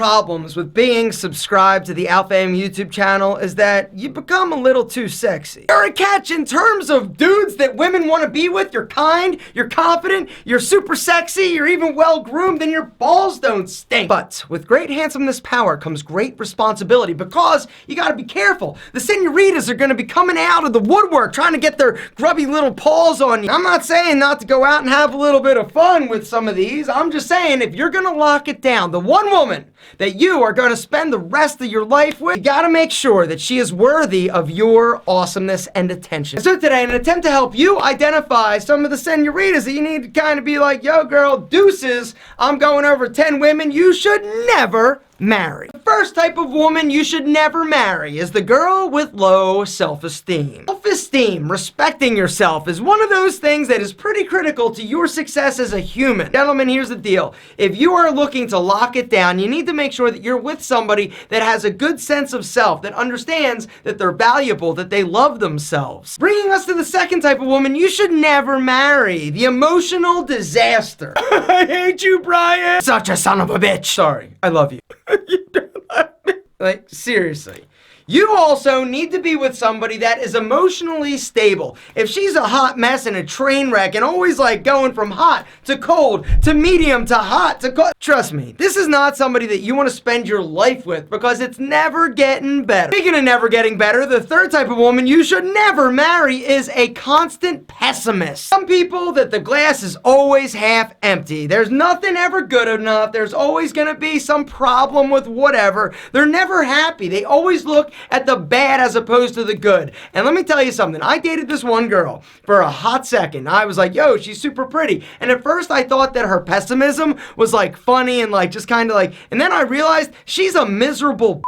problems with being subscribed to the AlphaM YouTube channel is that you become a little too sexy. You're a catch in terms of dudes that women want to be with. You're kind, you're confident, you're super sexy, you're even well groomed, and your balls don't stink. But with great handsomeness power comes great responsibility, because you gotta be careful. The senoritas are gonna be coming out of the woodwork trying to get their grubby little paws on you. I'm not saying not to go out and have a little bit of fun with some of these. I'm just saying, if you're gonna lock it down, the one woman that you are gonna spend the rest of your life with, you gotta make sure that she is worthy of your awesomeness and attention. So today, in an attempt to help you identify some of the senoritas that you need to kind of be like, yo girl, deuces, I'm going over 10 women you should never marry. The first type of woman you should never marry is the girl with low self-esteem. Self-esteem, respecting yourself, is one of those things that is pretty critical to your success as a human. Gentlemen, here's the deal. If you are looking to lock it down, you need to make sure that you're with somebody that has a good sense of self, that understands that they're valuable, that they love themselves. Bringing us to the second type of woman you should never marry, the emotional disaster. I hate you, Brian. Such a son of a bitch. Sorry, I love you. You don't love me. Like, seriously. You also need to be with somebody that is emotionally stable. If she's a hot mess and a train wreck and always like going from hot to cold to medium to hot to cold, trust me, this is not somebody that you want to spend your life with, because it's never getting better. Speaking of never getting better, the third type of woman you should never marry is a constant pessimist. Some people that the glass is always half empty. There's nothing ever good enough. There's always going to be some problem with whatever. They're never happy. They always look at the bad as opposed to the good. And let me tell you something. I dated this one girl for a hot second. I was like, yo, she's super pretty. And at first I thought that her pessimism was like funny and like just kind of like, and then I realized she's a miserable.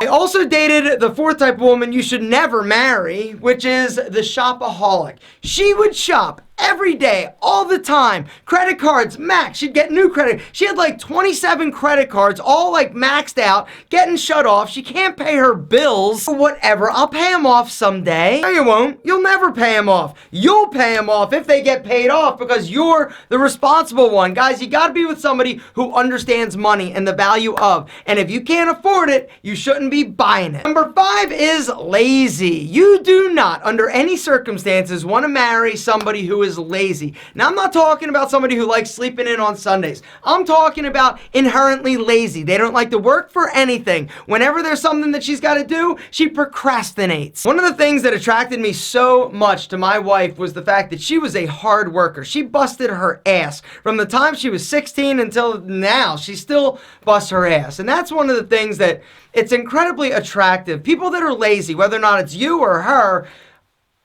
I also dated the fourth type of woman you should never marry, which is the shopaholic. She would shop every day, all the time. Credit cards, max. She'd get new credit. She had like 27 credit cards, all like maxed out, getting shut off. She can't pay her bills. Whatever, I'll pay them off someday. No, you won't. You'll never pay them off. You'll pay them off if they get paid off, because you're the responsible one. Guys, you gotta be with somebody who understands money and the value of. And if you can't afford it, you shouldn't be buying it. Number 5 is lazy. You do not, under any circumstances, want to marry somebody who is lazy. Now, I'm not talking about somebody who likes sleeping in on Sundays. I'm talking about inherently lazy. They don't like to work for anything. Whenever there's something that she's got to do, she procrastinates. One of the things that attracted me so much to my wife was the fact that she was a hard worker. She busted her ass. From the time she was 16 until now, she still busts her ass. And that's one of the things that it's incredibly attractive. People that are lazy, whether or not it's you or her,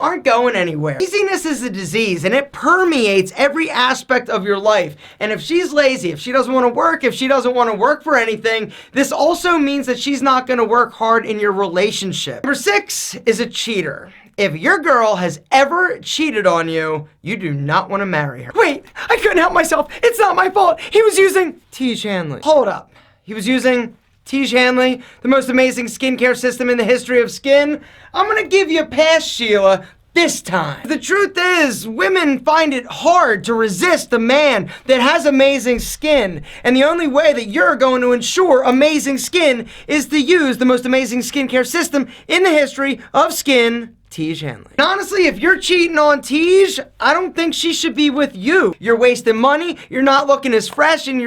aren't going anywhere. Laziness is a disease, and it permeates every aspect of your life. And if she's lazy, if she doesn't want to work, if she doesn't want to work for anything, this also means that she's not going to work hard in your relationship. Number 6 is a cheater. If your girl has ever cheated on you, you do not want to marry her. Wait, I couldn't help myself. It's not my fault. He was using Tiege Hanley. Hold up. He was using Tiege Hanley, the most amazing skincare system in the history of skin. I'm gonna give you a pass, Sheila, this time. The truth is, women find it hard to resist a man that has amazing skin. And the only way that you're going to ensure amazing skin is to use the most amazing skincare system in the history of skin, Tiege Hanley. And honestly, if you're cheating on Tiege, I don't think she should be with you. You're wasting money, you're not looking as fresh, and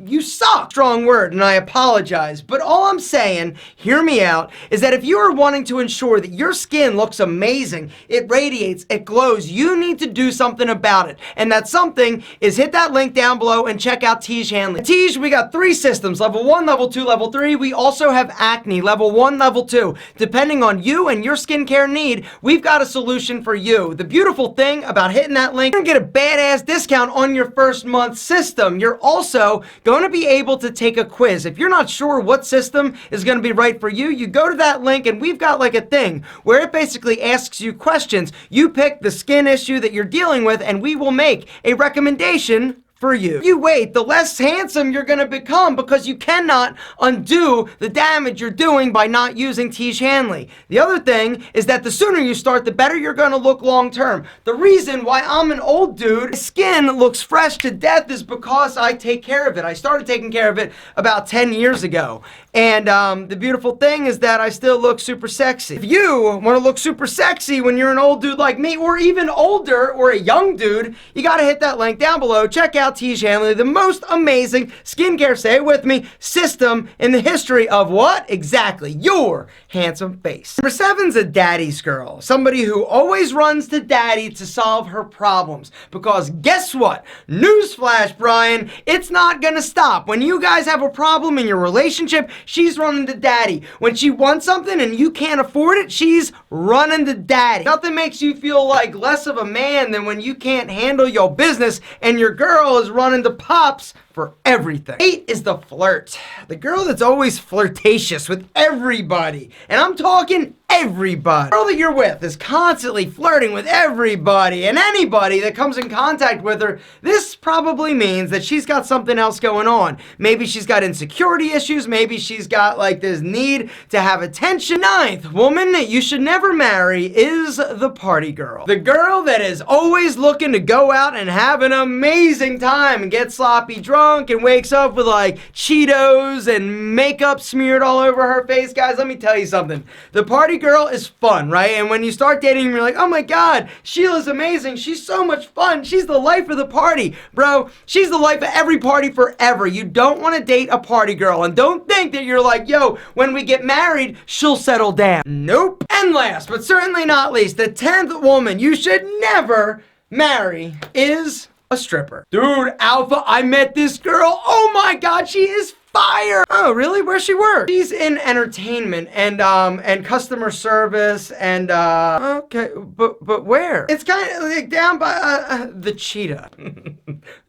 you suck. Strong word, and I apologize. But all I'm saying, hear me out, is that if you are wanting to ensure that your skin looks amazing, it radiates, it glows, you need to do something about it. And that something is hit that link down below and check out Tiege Hanley. At Tiege, we got 3 systems, level 1, level 2, level 3. We also have acne, level 1, level 2. Depending on you and your skincare need, we've got a solution for you. The beautiful thing about hitting that link, you're gonna get a badass discount on your first month system. You're also going to be able to take a quiz. If you're not sure what system is going to be right for you, you go to that link and we've got like a thing where it basically asks you questions. You pick the skin issue that you're dealing with and we will make a recommendation for you. You wait, the less handsome you're gonna become because you cannot undo the damage you're doing by not using Tiege Hanley. The other thing is that the sooner you start, the better you're gonna look long term. The reason why I'm an old dude, my skin looks fresh to death is because I take care of it. I started taking care of it about 10 years ago. And the beautiful thing is that I still look super sexy. If you want to look super sexy when you're an old dude like me, or even older, or a young dude, you gotta hit that link down below. Check out Tiege Hanley, the most amazing skincare, say it with me, system in the history of what? Exactly, your handsome face. Number 7's a daddy's girl. Somebody who always runs to daddy to solve her problems. Because guess what? Newsflash, Brian, it's not gonna stop. When you guys have a problem in your relationship, she's running to daddy. When she wants something and you can't afford it, she's running to daddy. Nothing makes you feel like less of a man than when you can't handle your business and your girl is running to pops for everything. 8 is the flirt. The girl that's always flirtatious with everybody. And I'm talking everybody. The girl that you're with is constantly flirting with everybody and anybody that comes in contact with her. This probably means that she's got something else going on. Maybe she's got insecurity issues. Maybe she's got like this need to have attention. 9th woman that you should never marry is the party girl. The girl that is always looking to go out and have an amazing time and get sloppy drunk and wakes up with like Cheetos and makeup smeared all over her face. Guys, let me tell you something. The party girl is fun, right? And when you start dating, you're like, oh my God, Sheila's amazing. She's so much fun. She's the life of the party. Bro, she's the life of every party forever. You don't want to date a party girl. And don't think that you're like, yo, when we get married, she'll settle down. Nope. And last, but certainly not least, the 10th woman you should never marry is a stripper. Dude, Alpha, I met this girl. Oh my God, she is fire. Oh, really? Where's she work? She's in entertainment and customer service and okay, but where? It's kind of like down by the cheetah.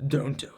Don't do it.